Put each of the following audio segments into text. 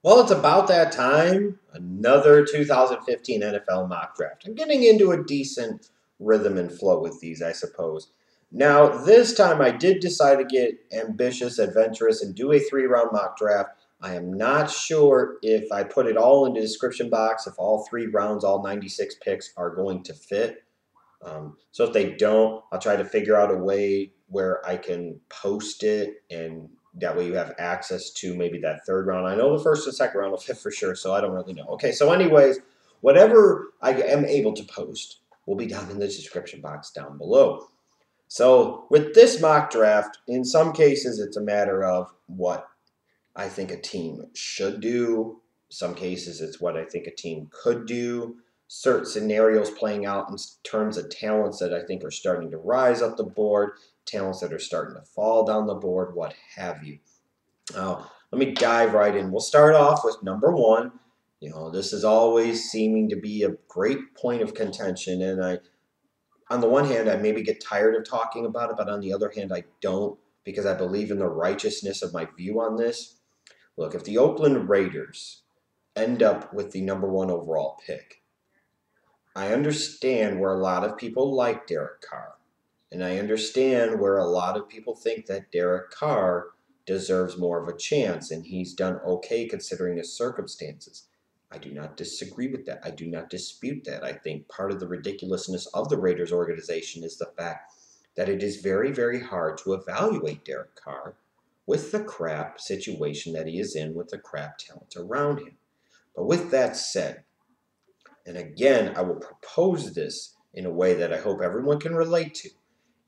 Well, it's about that time. Another 2015 NFL mock draft. I'm getting into a decent rhythm and flow with these, I suppose. Now, this time I did decide to get ambitious, adventurous, and do a 3-round mock draft. I am not sure if I put it all in the description box, if all 3 rounds, all 96 picks are going to fit. So if they don't, I'll try to figure out a way where I can post it, and that way you have access to maybe that 3rd round. I know the 1st and 2nd round will fit for sure, so I don't really know. Okay, so anyways, whatever I am able to post will be down in the description box down below. So with this mock draft, in some cases it's a matter of what I think a team should do. Some cases it's what I think a team could do. Certain scenarios playing out in terms of talents that I think are starting to rise up the board, talents that are starting to fall down the board, what have you. Now, let me dive right in. We'll start off with number 1. This is always seeming to be a great point of contention, and on the one hand, I maybe get tired of talking about it, but on the other hand, I don't, because I believe in the righteousness of my view on this. Look, if the Oakland Raiders end up with the number 1 overall pick, I understand where a lot of people like Derek Carr. And I understand where a lot of people think that Derek Carr deserves more of a chance, and he's done okay considering his circumstances. I do not disagree with that. I do not dispute that. I think part of the ridiculousness of the Raiders organization is the fact that it is very, very hard to evaluate Derek Carr with the crap situation that he is in, with the crap talent around him. But with that said, and again, I will propose this in a way that I hope everyone can relate to.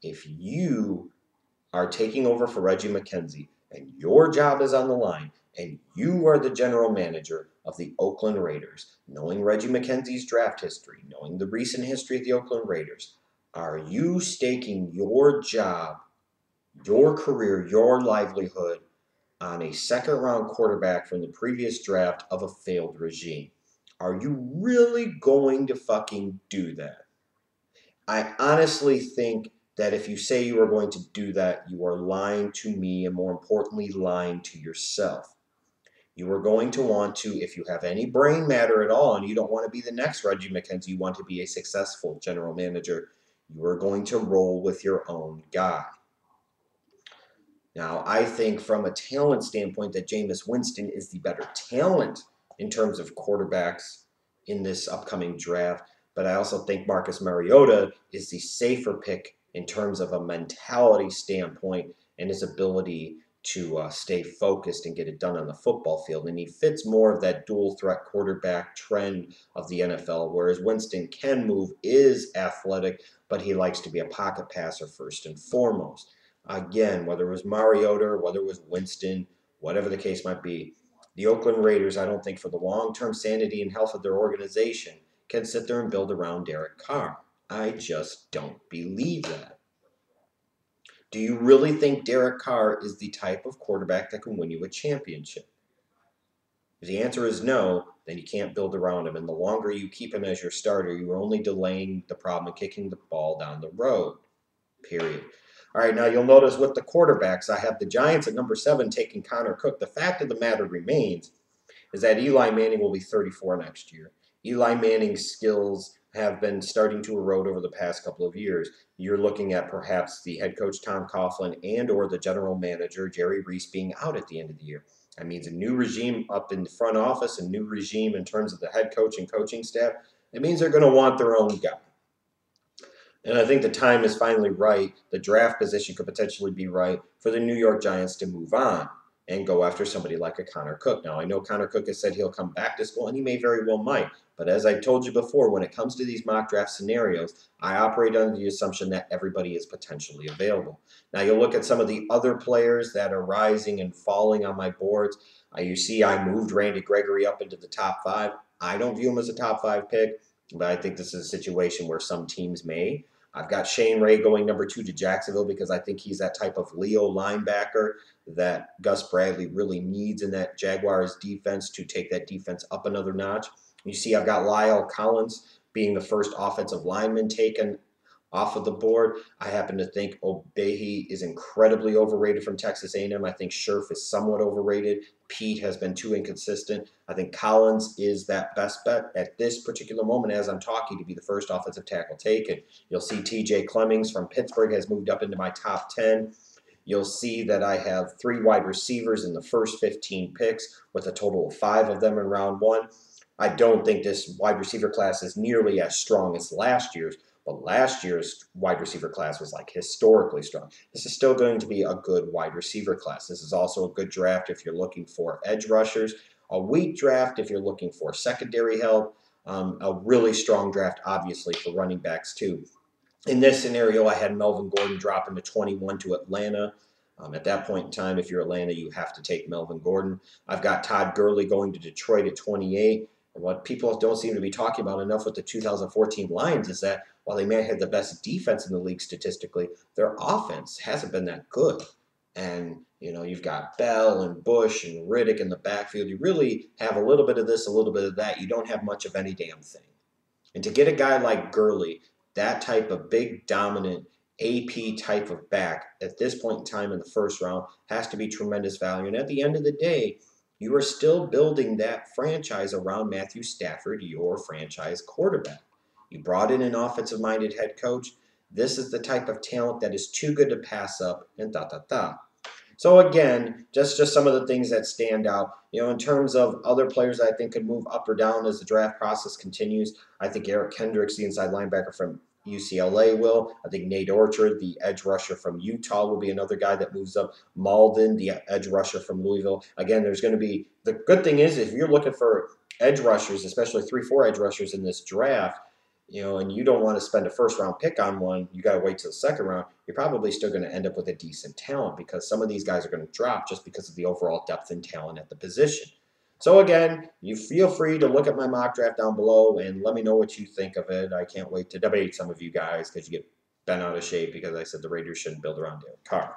If you are taking over for Reggie McKenzie and your job is on the line and you are the general manager of the Oakland Raiders, knowing Reggie McKenzie's draft history, knowing the recent history of the Oakland Raiders, are you staking your job, your career, your livelihood on a 2nd-round quarterback from the previous draft of a failed regime? Are you really going to fucking do that? I honestly think that if you say you are going to do that, you are lying to me, and more importantly, lying to yourself. You are going to want to, if you have any brain matter at all, and you don't want to be the next Reggie McKenzie, you want to be a successful general manager, you are going to roll with your own guy. Now, I think from a talent standpoint that Jameis Winston is the better talent in terms of quarterbacks in this upcoming draft, but I also think Marcus Mariota is the safer pick in terms of a mentality standpoint and his ability to stay focused and get it done on the football field. And he fits more of that dual threat quarterback trend of the NFL, whereas Winston can move, is athletic, but he likes to be a pocket passer first and foremost. Again, whether it was Mariota or whether it was Winston, whatever the case might be, the Oakland Raiders, I don't think for the long-term sanity and health of their organization, can sit there and build around Derek Carr. I just don't believe that. Do you really think Derek Carr is the type of quarterback that can win you a championship? If the answer is no, then you can't build around him. And the longer you keep him as your starter, you're only delaying the problem and kicking the ball down the road. Period. All right, now you'll notice with the quarterbacks, I have the Giants at number 7 taking Connor Cook. The fact of the matter remains is that Eli Manning will be 34 next year. Eli Manning's skills have been starting to erode over the past couple of years. You're looking at perhaps the head coach Tom Coughlin and or the general manager Jerry Reese being out at the end of the year. That means a new regime up in the front office, a new regime in terms of the head coach and coaching staff. It means they're going to want their own guy. And I think the time is finally right. The draft position could potentially be right for the New York Giants to move on and go after somebody like a Connor Cook. Now, I know Connor Cook has said he'll come back to school, and he may very well might. But as I told you before, when it comes to these mock draft scenarios, I operate under the assumption that everybody is potentially available. Now, you'll look at some of the other players that are rising and falling on my boards. You see I moved Randy Gregory up into the top 5. I don't view him as a top 5 pick, but I think this is a situation where some teams may. I've got Shane Ray going number 2 to Jacksonville because I think he's that type of Leo linebacker that Gus Bradley really needs in that Jaguars defense to take that defense up another notch. You see I've got La'el Collins being the first offensive lineman taken off of the board. I happen to think Obehi is incredibly overrated from Texas A&M. I think Scherff is somewhat overrated. Peat has been too inconsistent. I think Collins is that best bet at this particular moment as I'm talking to be the first offensive tackle taken. You'll see TJ Clemmings from Pittsburgh has moved up into my top 10. You'll see that I have 3 wide receivers in the first 15 picks with a total of 5 of them in round 1. I don't think this wide receiver class is nearly as strong as last year's, but last year's wide receiver class was like historically strong. This is still going to be a good wide receiver class. This is also a good draft if you're looking for edge rushers, a weak draft if you're looking for secondary help, a really strong draft, obviously, for running backs, too. In this scenario, I had Melvin Gordon dropping to 21 to Atlanta. At that point in time, if you're Atlanta, you have to take Melvin Gordon. I've got Todd Gurley going to Detroit at 28. And what people don't seem to be talking about enough with the 2014 Lions is that while they may have the best defense in the league statistically, their offense hasn't been that good. And, you know, you've got Bell and Bush and Riddick in the backfield. You really have a little bit of this, a little bit of that. You don't have much of any damn thing. And to get a guy like Gurley, that type of big, dominant, AP type of back at this point in time in the first round has to be tremendous value. And at the end of the day, you are still building that franchise around Matthew Stafford, your franchise quarterback. You brought in an offensive-minded head coach. This is the type of talent that is too good to pass up, and da-da-da. So again, just some of the things that stand out. You know, in terms of other players I think could move up or down as the draft process continues, I think Eric Kendricks, the inside linebacker from UCLA, will. I think Nate Orchard, the edge rusher from Utah, will be another guy that moves up. Malden, the edge rusher from Louisville. Again, there's going to be – the good thing is if you're looking for edge rushers, especially 3-4 edge rushers in this draft, you know, and you don't want to spend a first-round pick on one, you got to wait till the second round, you're probably still going to end up with a decent talent because some of these guys are going to drop just because of the overall depth and talent at the position. So again, you feel free to look at my mock draft down below and let me know what you think of it. I can't wait to debate some of you guys because you get bent out of shape because I said the Raiders shouldn't build around Derek Carr.